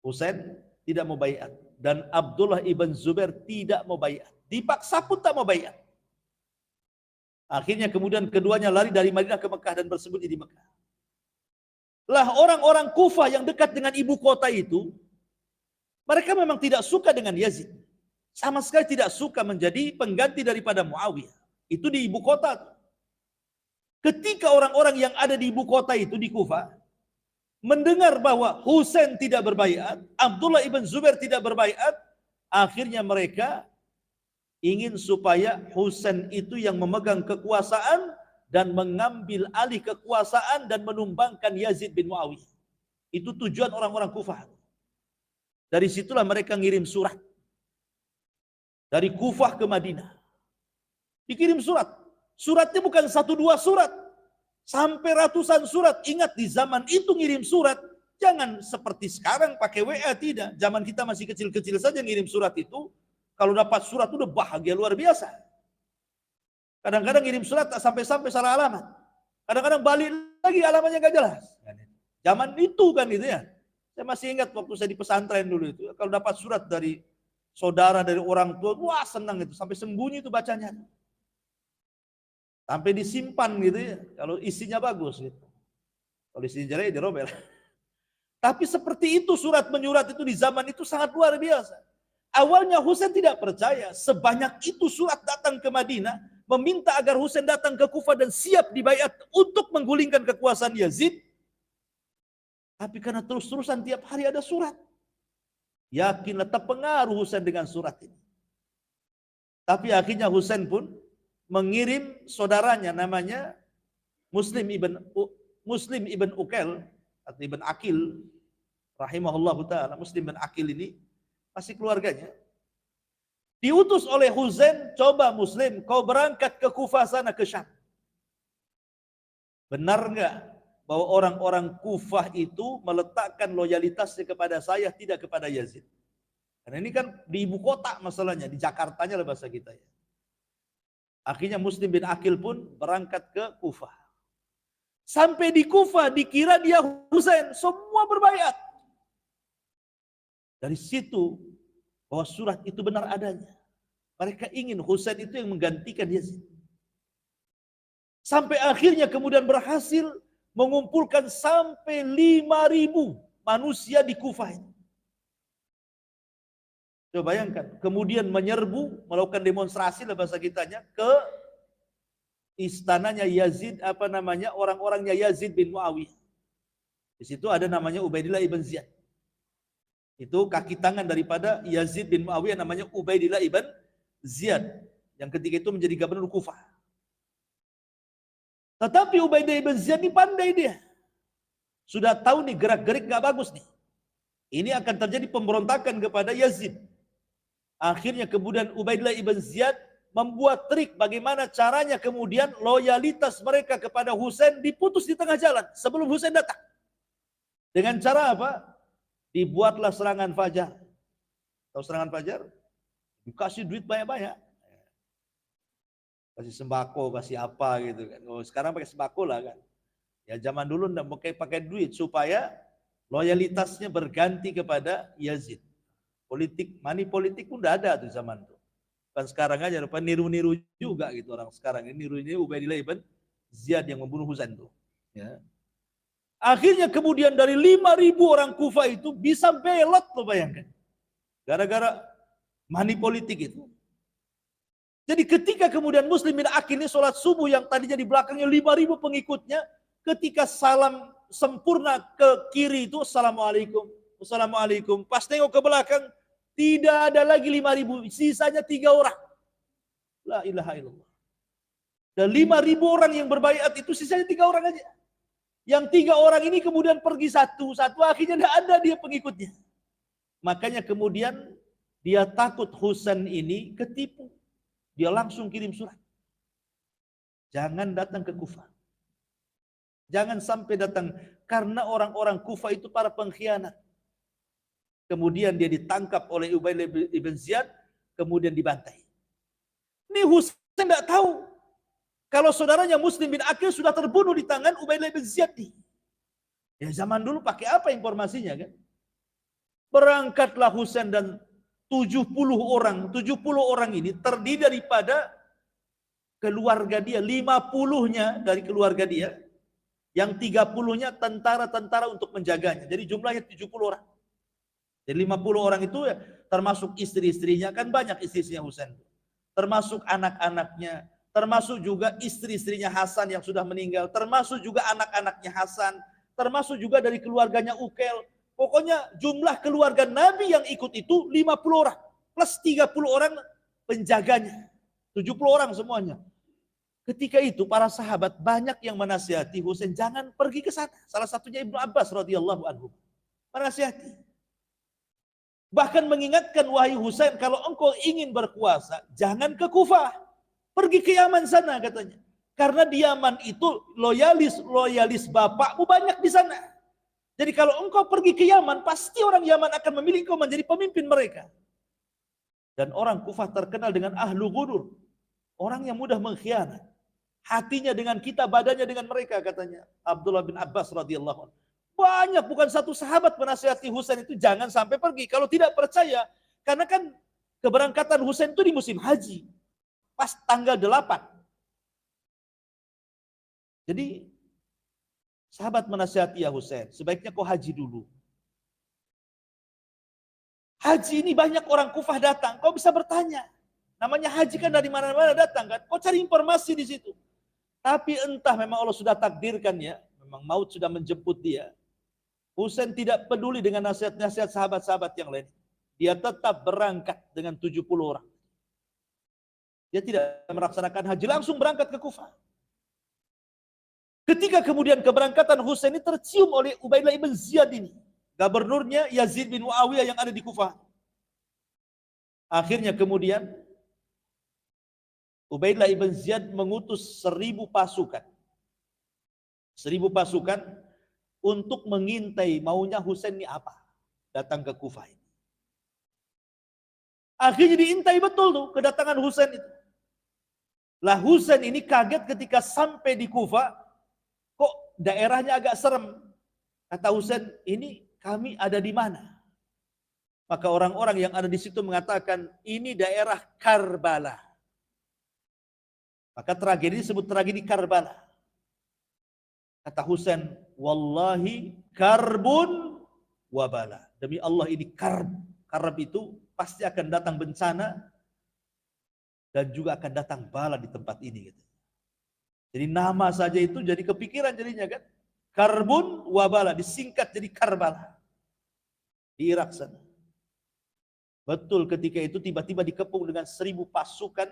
Husain tidak mau baiat. Dan Abdullah ibn Zubair tidak mau baiat. Dipaksa pun tak mau baiat. Akhirnya kemudian keduanya lari dari Madinah ke Mekah dan bersembunyi di Mekah. Lah orang-orang Kufah yang dekat dengan ibu kota itu, mereka memang tidak suka dengan Yazid. Sama sekali tidak suka menjadi pengganti daripada Muawiyah. Itu di ibu kota. Ketika orang-orang yang ada di ibu kota itu di Kufah mendengar bahwa Husain tidak berbaiat, Abdullah ibn Zubair tidak berbaiat, akhirnya mereka ingin supaya Husain itu yang memegang kekuasaan dan mengambil alih kekuasaan dan menumbangkan Yazid bin Muawiyah. Itu tujuan orang-orang Kufah. Dari situlah mereka ngirim surat dari Kufah ke Madinah. Dikirim surat. Suratnya bukan 1-2 surat. Sampai ratusan surat. Ingat di zaman itu ngirim surat. Jangan seperti sekarang pakai WA, tidak. Zaman kita masih kecil-kecil saja ngirim surat itu. Kalau dapat surat udah bahagia luar biasa. Kadang-kadang ngirim surat tak sampai-sampai salah alamat. Kadang-kadang balik lagi alamatnya gak jelas. Zaman itu kan gitu ya. Saya masih ingat waktu saya di pesantren dulu itu. Kalau dapat surat dari saudara, dari orang tua, wah senang itu. Sampai sembunyi itu bacanya. Sampai disimpan gitu ya, kalau isinya bagus gitu. Kalau isinya jelek dirobel. Tapi seperti itu surat menyurat itu di zaman itu sangat luar biasa. Awalnya Husain tidak percaya, sebanyak itu surat datang ke Madinah, meminta agar Husain datang ke Kufah dan siap dibaiat untuk menggulingkan kekuasaan Yazid. Tapi karena terus-terusan tiap hari ada surat, yakinlah terpengaruh Husain dengan surat ini. Tapi akhirnya Husain pun mengirim saudaranya namanya Muslim ibn Uqail atau ibn Aqil rahimahullahu taala. Muslim ibn Aqil ini masih keluarganya. Diutus oleh Husain, coba Muslim kau berangkat ke Kufah sana, ke Syam. Benar enggak bahwa orang-orang Kufah itu meletakkan loyalitasnya kepada saya, tidak kepada Yazid? Karena ini kan di ibu kota masalahnya, di Jakartanya lah bahasa kita ya. Akhirnya Muslim bin Aqil pun berangkat ke Kufah. Sampai di Kufah dikira dia Husain, semua berbaiat. Dari situ bahwa surat itu benar adanya. Mereka ingin Husain itu yang menggantikan Yazid. Sampai akhirnya kemudian berhasil mengumpulkan sampai 5.000 manusia di Kufah ini. Coba bayangkan, kemudian menyerbu, melakukan demonstrasi lah bahasa kitanya ke istananya Yazid, orang-orangnya Yazid bin Muawiyah. Di situ ada namanya Ubaidillah ibn Ziyad. Itu kaki tangan daripada Yazid bin Muawiyah, namanya Ubaidillah ibn Ziyad. Yang ketika itu menjadi gubernur Kufah. Tetapi Ubaidillah ibn Ziyad ini pandai dia. Sudah tahu nih gerak-gerik gak bagus nih. Ini akan terjadi pemberontakan kepada Yazid. Akhirnya kemudian Ubaidillah ibn Ziyad membuat trik bagaimana caranya kemudian loyalitas mereka kepada Husain diputus di tengah jalan sebelum Husain datang. Dengan cara apa? Dibuatlah serangan fajar. Tahu serangan fajar? Dikasih duit banyak-banyak. Kasih sembako, kasih apa gitu kan. Oh, sekarang pakai sembako lah kan. Ya zaman dulu enggak pakai duit supaya loyalitasnya berganti kepada Yazid. Money politik pun udah ada tuh zaman itu. Kan sekarang aja lupa niru-niru juga gitu orang sekarang ini niru-niru Ubaidillah ibn Ziyad yang membunuh Husain tuh. Ya. Akhirnya kemudian dari 5.000 orang Kufah itu bisa belot lo bayangkan. Gara-gara money politik itu. Jadi ketika kemudian Muslim bin Aqil ini sholat subuh yang tadinya di belakangnya 5.000 pengikutnya, ketika salam sempurna ke kiri itu Assalamualaikum, Assalamualaikum. Pas tengok ke belakang tidak ada lagi 5.000, sisanya 3 orang. La ilaha illallah. Dan 5.000 orang yang berbaiat itu sisanya 3 orang aja. Yang 3 orang ini kemudian pergi satu-satu, akhirnya tidak ada dia pengikutnya. Makanya kemudian dia takut Husain ini ketipu. Dia langsung kirim surat. Jangan datang ke Kufah. Jangan sampai datang, karena orang-orang Kufah itu para pengkhianat. Kemudian dia ditangkap oleh Ubaid ibn Ziyad, kemudian dibantai. Ini Husain tidak tahu kalau saudaranya Muslim bin Aqil sudah terbunuh di tangan Ubaid ibn Ziyad nih. Ya zaman dulu pakai apa informasinya kan? Berangkatlah Husain dan 70 orang. 70 orang ini terdiri daripada keluarga dia, 50-nya dari keluarga dia, yang 30-nya tentara-tentara untuk menjaganya. Jadi jumlahnya 70 orang. Jadi 50 orang itu ya, termasuk istri-istrinya, kan banyak istri-istrinya Husain. Termasuk anak-anaknya, termasuk juga istri-istrinya Hasan yang sudah meninggal, termasuk juga anak-anaknya Hasan, termasuk juga dari keluarganya Uqail. Pokoknya jumlah keluarga Nabi yang ikut itu 50 orang. Plus 30 orang penjaganya. 70 orang semuanya. Ketika itu para sahabat banyak yang menasihati Husain, jangan pergi ke sana. Salah satunya Ibnu Abbas radhiyallahu anhu. Menasihati. Bahkan mengingatkan, wahai Husain, kalau engkau ingin berkuasa, jangan ke Kufah. Pergi ke Yaman sana katanya. Karena di Yaman itu loyalis bapakmu banyak di sana. Jadi kalau engkau pergi ke Yaman, pasti orang Yaman akan memilih engkau menjadi pemimpin mereka. Dan orang Kufah terkenal dengan ahlu ghudur. Orang yang mudah mengkhianat. Hatinya dengan kita, badannya dengan mereka, katanya Abdullah bin Abbas radhiyallahu anhu. Banyak, bukan satu sahabat menasihati Husain itu jangan sampai pergi. Kalau tidak percaya, karena kan keberangkatan Husain itu di musim haji. Pas tanggal 8. Jadi sahabat menasihati, ya Husain, sebaiknya kau haji dulu. Haji ini banyak orang Kufah datang, kau bisa bertanya. Namanya haji kan dari mana-mana datang kan, kau cari informasi di situ. Tapi entah memang Allah sudah takdirkan ya, memang maut sudah menjemput dia. Husain tidak peduli dengan nasihat-nasihat sahabat-sahabat yang lain. Dia tetap berangkat dengan 70 orang. Dia tidak melaksanakan haji, langsung berangkat ke Kufah. Ketika kemudian keberangkatan Husain ini tercium oleh Ubaidillah ibn Ziyad ini, gubernurnya Yazid bin Muawiyah yang ada di Kufah. Akhirnya kemudian Ubaidillah ibn Ziyad mengutus 1.000 pasukan. 1.000 pasukan untuk mengintai maunya Husain ini apa. Datang ke Kufah ini. Akhirnya diintai betul tuh kedatangan Husain itu. Lah Husain ini kaget ketika sampai di Kufah, kok daerahnya agak serem. Kata Husain, ini kami ada di mana? Maka orang-orang yang ada di situ mengatakan, ini daerah Karbala. Maka tragedi disebut tragedi Karbala. Kata Husain, wallahi karbun wabala. Demi Allah ini karb. Karb itu pasti akan datang bencana dan juga akan datang bala di tempat ini. Gitu. Jadi nama saja itu jadi kepikiran jadinya kan. Karbun wabala disingkat jadi Karbala. Di Irak sana. Betul ketika itu tiba-tiba dikepung dengan 1.000 pasukan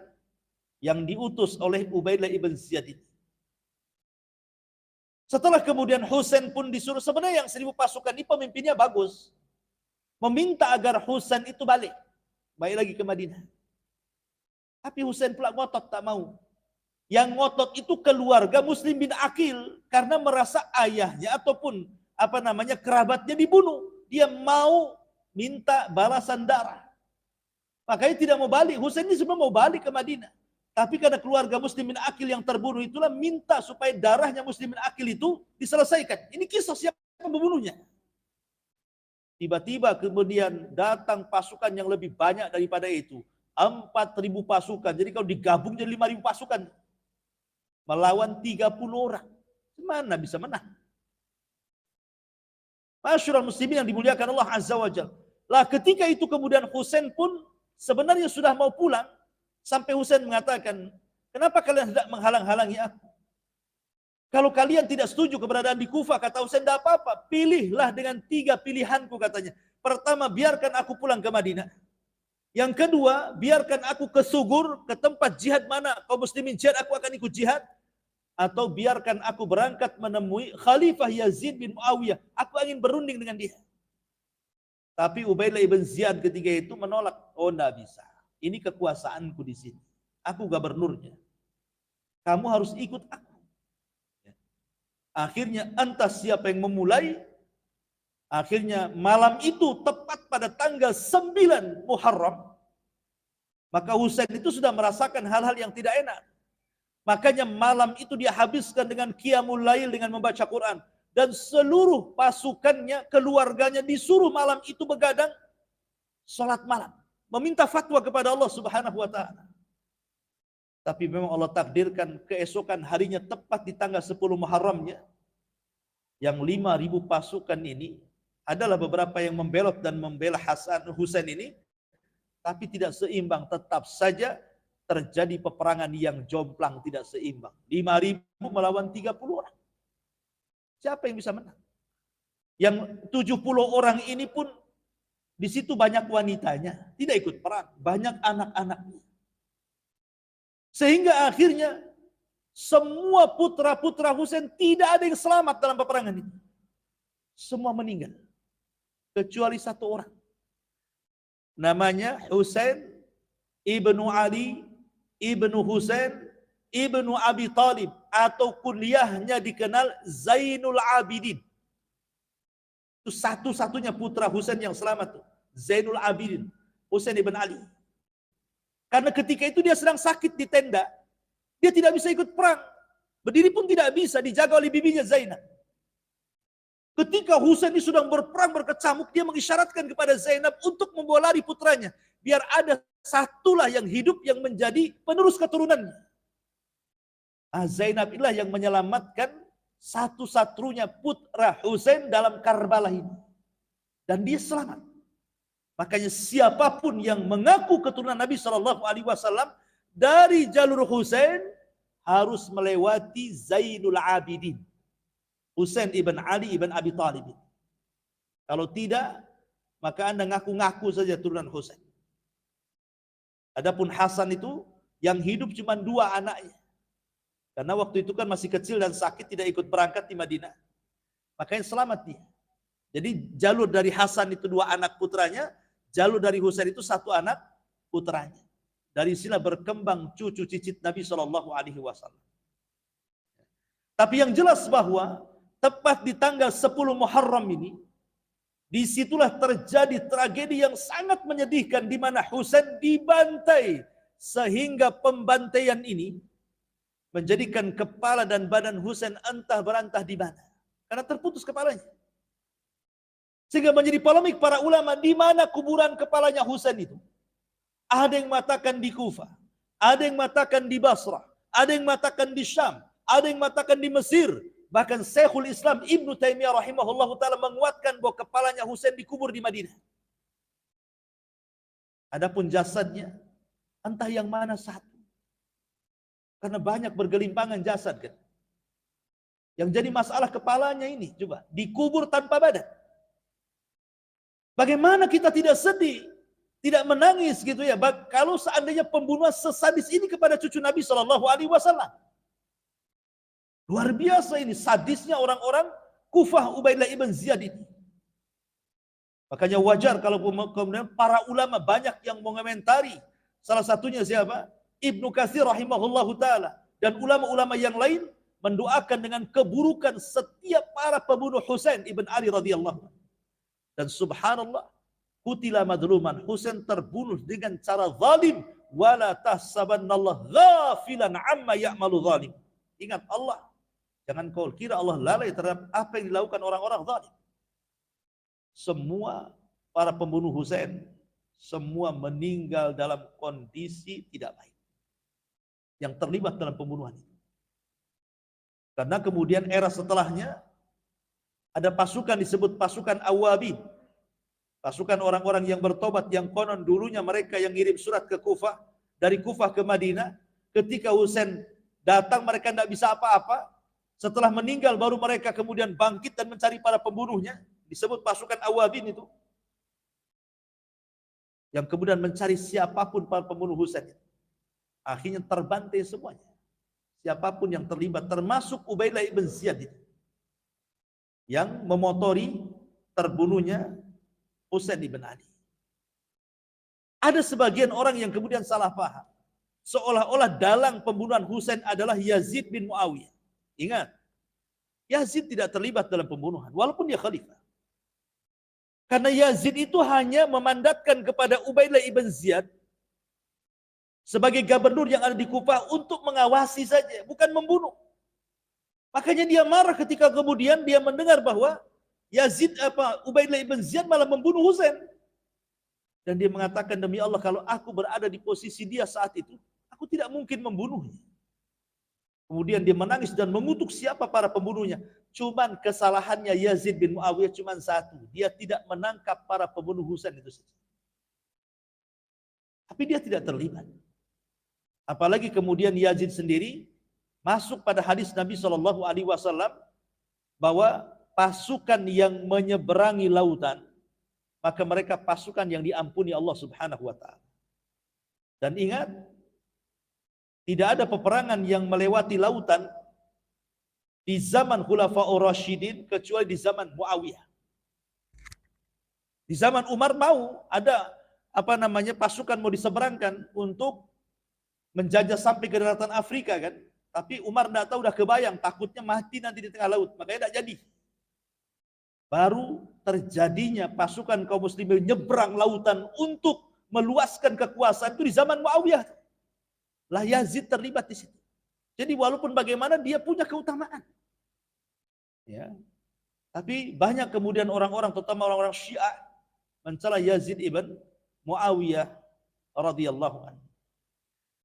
yang diutus oleh Ubaidillah ibn Ziyad ini. Setelah kemudian Husain pun disuruh, sebenarnya yang 1.000 pasukan ini pemimpinnya bagus. Meminta agar Husain itu balik lagi ke Madinah. Tapi Husain pula ngotot, tak mau. Yang ngotot itu keluarga Muslim bin Aqil karena merasa ayahnya ataupun kerabatnya dibunuh. Dia mau minta balasan darah. Makanya tidak mau balik. Husain ini sebenarnya mau balik ke Madinah. Tapi karena keluarga Muslim bin Aqil yang terbunuh itulah minta supaya darahnya Muslim bin Aqil itu diselesaikan. Ini kisah siapa pembunuhnya. Tiba-tiba kemudian datang pasukan yang lebih banyak daripada itu. 4.000 pasukan. Jadi kalau digabung jadi 5.000 pasukan. Melawan 30 orang. Mana bisa menang? Masyurul muslimin yang dimuliakan Allah Azza wa Jalla. Lah ketika itu kemudian Husain pun sebenarnya sudah mau pulang. Sampai Husain mengatakan, kenapa kalian tidak menghalang-halangi aku? Kalau kalian tidak setuju keberadaan di Kufah, kata Husain, tidak apa-apa. Pilihlah dengan 3 pilihanku katanya. Pertama, biarkan aku pulang ke Madinah. Yang kedua, biarkan aku ke Sugur, ke tempat jihad mana kaum muslimin jihad, aku akan ikut jihad. Atau biarkan aku berangkat menemui Khalifah Yazid bin Muawiyah, aku ingin berunding dengan dia. Tapi Ubaidillah ibn Ziyad ketika itu menolak. Oh, enggak bisa. Ini kekuasaanku di sini. Aku gubernurnya. Kamu harus ikut aku. Akhirnya entah siapa yang memulai. Akhirnya malam itu tepat pada tanggal 9 Muharram. Maka Husain itu sudah merasakan hal-hal yang tidak enak. Makanya malam itu dia habiskan dengan qiyamul lail, dengan membaca Quran. Dan seluruh pasukannya, keluarganya disuruh malam itu begadang salat malam, meminta fatwa kepada Allah Subhanahu wa taala. Tapi memang Allah takdirkan keesokan harinya tepat di tanggal 10 Muharramnya, yang 5.000 pasukan ini adalah beberapa yang membelot dan membela Husain ini, tapi tidak seimbang. Tetap saja terjadi peperangan yang jomplang, tidak seimbang. 5.000 melawan 30 orang. Siapa yang bisa menang? Yang 70 orang ini pun di situ banyak wanitanya, tidak ikut perang, banyak anak-anaknya. Sehingga akhirnya semua putra-putra Husain tidak ada yang selamat dalam peperangan ini. Semua meninggal. Kecuali satu orang. Namanya Husain ibnu Ali ibnu Husain ibnu Abi Talib, atau kuliahnya dikenal Zainul Abidin. Itu satu-satunya putra Husain yang selamat tuh. Zainul Abidin, Husain ibn Ali. Karena ketika itu dia sedang sakit di tenda. Dia tidak bisa ikut perang. Berdiri pun tidak bisa, dijaga oleh bibinya Zainab. Ketika Husain ini sedang berperang berkecamuk, dia mengisyaratkan kepada Zainab untuk membawa lari putranya. Biar ada satulah yang hidup yang menjadi penerus keturunannya. Zainab inilah yang menyelamatkan satu-satunya putra Husain dalam Karbala ini. Dan dia selamat. Makanya siapapun yang mengaku keturunan Nabi SAW dari jalur Husain harus melewati Zainul Abidin, Husain ibn Ali ibn Abi Talib. Kalau tidak, maka Anda ngaku-ngaku saja turunan Husain. Adapun Hasan itu yang hidup cuma 2 anaknya. Karena waktu itu kan masih kecil dan sakit, tidak ikut berangkat di Madinah. Makanya selamat dia. Jadi jalur dari Hasan itu 2 anak putranya, jalur dari Husain itu 1 anak putranya. Dari sinilah berkembang cucu cicit Nabi SAW. Tapi yang jelas bahwa tepat di tanggal 10 Muharram ini, disitulah terjadi tragedi yang sangat menyedihkan, di mana Husain dibantai, sehingga pembantaian ini menjadikan kepala dan badan Husain entah berantah di mana, karena terputus kepalanya. Sehingga menjadi polemik para ulama, di mana kuburan kepalanya Husain itu. Ada yang mengatakan di Kufah, ada yang mengatakan di Basrah, ada yang mengatakan di Syam, ada yang mengatakan di Mesir. Bahkan Syekhul Islam Ibnu Taimiyah rahimahullahu taala menguatkan bahwa kepalanya Husain dikubur di Madinah. Adapun jasadnya entah yang mana satu. Karena banyak bergelimpangan jasad kan. Yang jadi masalah kepalanya ini, coba dikubur tanpa badan. Bagaimana kita tidak sedih, tidak menangis gitu ya, kalau seandainya pembunuhan sesadis ini kepada cucu Nabi SAW. Luar biasa ini sadisnya orang-orang Kufah Ubaidillah ibn Ziyad ini. Makanya wajar kalau kemudian para ulama banyak yang mengomentari. Salah satunya siapa? Ibnu Katsir rahimahullahu taala, dan ulama-ulama yang lain mendoakan dengan keburukan setiap para pembunuh Husain ibn Ali radhiyallahu anhu. Dan subhanallah, qutila madluman, Husain terbunuh dengan cara zalim. Wala tahsabannallaha ghafilan amma ya'malu zalim. Ingat Allah, jangan kau kira Allah lalai terhadap apa yang dilakukan orang-orang zalim. Semua para pembunuh Husain semua meninggal dalam kondisi tidak baik, yang terlibat dalam pembunuhan itu. Karena kemudian era setelahnya ada pasukan disebut pasukan Awabin. Pasukan orang-orang yang bertobat, yang konon dulunya mereka yang ngirim surat ke Kufah, dari Kufah ke Madinah. Ketika Husain datang mereka tidak bisa apa-apa. Setelah meninggal baru mereka kemudian bangkit dan mencari para pembunuhnya. Disebut pasukan Awabin itu. yang kemudian mencari siapapun para pembunuh Husain. Akhirnya terbantai semuanya. Siapapun yang terlibat, termasuk Ubaidillah ibn Ziyad itu, yang memotori terbunuhnya Husain ibn Ali. Ada sebagian orang yang kemudian salah paham, seolah-olah dalang pembunuhan Husain adalah Yazid bin Muawiyah. Ingat, Yazid tidak terlibat dalam pembunuhan, walaupun dia khalifah. Karena Yazid itu hanya memandatkan kepada Ubaidillah ibn Ziyad sebagai gubernur yang ada di Kufah untuk mengawasi saja, bukan membunuh. Makanya dia marah ketika kemudian dia mendengar bahwa Ubaidillah ibn Ziyad malah membunuh Husain. Dan dia mengatakan, demi Allah, kalau aku berada di posisi dia saat itu, aku tidak mungkin membunuhnya. Kemudian dia menangis dan mengutuk siapa para pembunuhnya. Cuman kesalahannya Yazid bin Muawiyah cuma satu, dia tidak menangkap para pembunuh Husain itu saja. Tapi dia tidak terlibat. Apalagi kemudian Yazid sendiri masuk pada hadis Nabi SAW bahwa pasukan yang menyeberangi lautan, maka mereka pasukan yang diampuni Allah Subhanahu wa taala. Dan ingat, tidak ada peperangan yang melewati lautan di zaman Khulafaur Rasyidin kecuali di zaman Muawiyah. Di zaman Umar mau ada pasukan mau diseberangkan untuk menjajah sampai ke daratan Afrika kan. Tapi Umar tidak tahu, udah kebayang, takutnya mati nanti di tengah laut, makanya tidak jadi. Baru terjadinya pasukan kaum muslimin nyebrang lautan untuk meluaskan kekuasaan itu di zaman Muawiyah. Lah Yazid terlibat di situ. Jadi walaupun bagaimana dia punya keutamaan. Ya. Tapi banyak kemudian orang-orang, terutama orang-orang Syiah, mencela Yazid ibn Muawiyah radhiyallahu anhu.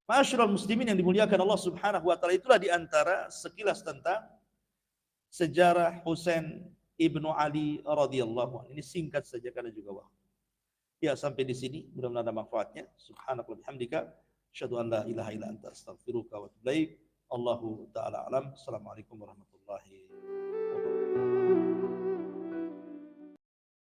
Ma'asyiral muslimin yang dimuliakan Allah Subhanahu wa taala, itulah di antara sekilas tentang sejarah Husain ibnu Ali radhiyallahu anhu. Ini singkat saja karena juga waktu. Ya, sampai di sini mudah-mudahan ada manfaatnya. Subhanallahi bihamdika, asyhadu an la ilaha illa anta, astaghfiruka wa atubu ilaik. Allahu taala alam. Assalamualaikum warahmatullahi wabarakatuh.